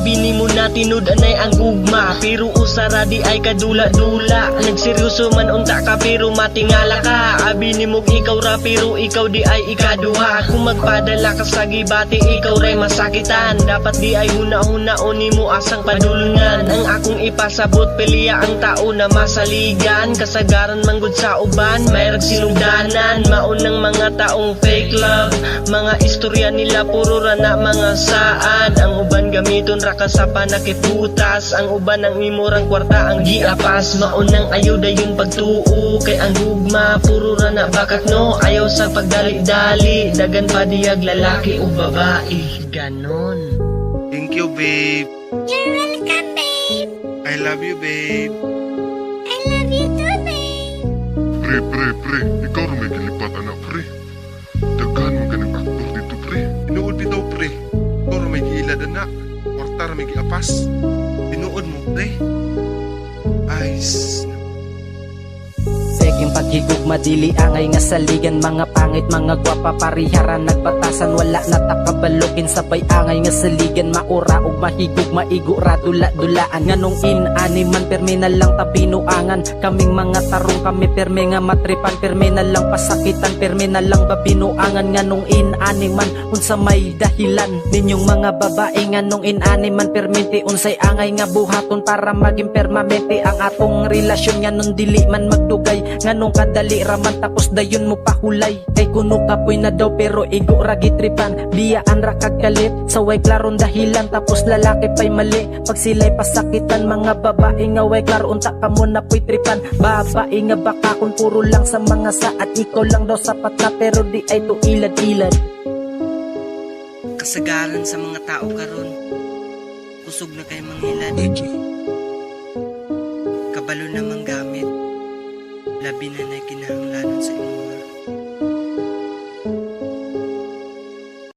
abi ni mo na tinud-anay ang gugma, pero usara di ay kadula-dula. Nagseryoso man unta ka pero matingala ka, abi ni mo ikaw ra pero ikaw di ay ikaduha. Kung magpadala ka sa gibati ikaw ray masakitan, dapat di ay huna-hunaon ni mo asang padulungan. Ang akong ipasabot piliya ang tao na masaligan, kasagaran manggod sa uban mayroong sinugdanan. Maunang mga taong fake love, mga istorya nila puro rana mga saad. Ang uban gamiton ra ka sa panakiputas, ang uban ang imurang kwarta ang giapas. Maunang ayuda yung pagtuo kay ang gugma puro rana bakak no, ayaw sa pagdali-dali, dagan pa diyag lalaki o babae, ganon. Thank you, babe. You're welcome, babe. I love you, babe. I love you too, babe. Pre, ikaw rin may gilipat anak, pre. Daghan mo ka nag-aktor dito, pre. Tinuod bitaw, pre. Ikaw ra may giilad anak. Kwarta ra may giapas. Tinuod mo, pre. Ayos. Peking paghigugma dili angay nga saligan, mga pangit mga gwapa pariharan nagbatasan, wala natakabalukin sabay angay nga saligan. Maura ug mahigug maigo ra dula-dulaan, nganong inani man permi na lang tabinuangan. Kaming mga tarong kami permi nga matripan, permi na lang pasakitan, permi na lang babinuangan. Nganong inani man unsa may dahilan ninyong mga babae, nganong inani man perminti unsay angay nga buhaton para maging permanente ang atong relasyon. Nganon dili man magdugay, nganong kadali raman tapos dayon mo pahulay. Kay kuno kapoy na daw pero igo ra gitripan, biyaan ra kagkalit sa way klaron dahilan, tapos lalaki pay mali pag sila'y pasakitan. Mga babae nga way klaro unta ka mo na po'y tripan, babae nga baka kung puro lang sa mga saat, ikaw lang daw sapat na pero di ay to ilad-ilad. Kasagaran sa mga tao karon, kusog na kay manghilad, kabalo na manggamit, labi na na kinahanglanon sa imo.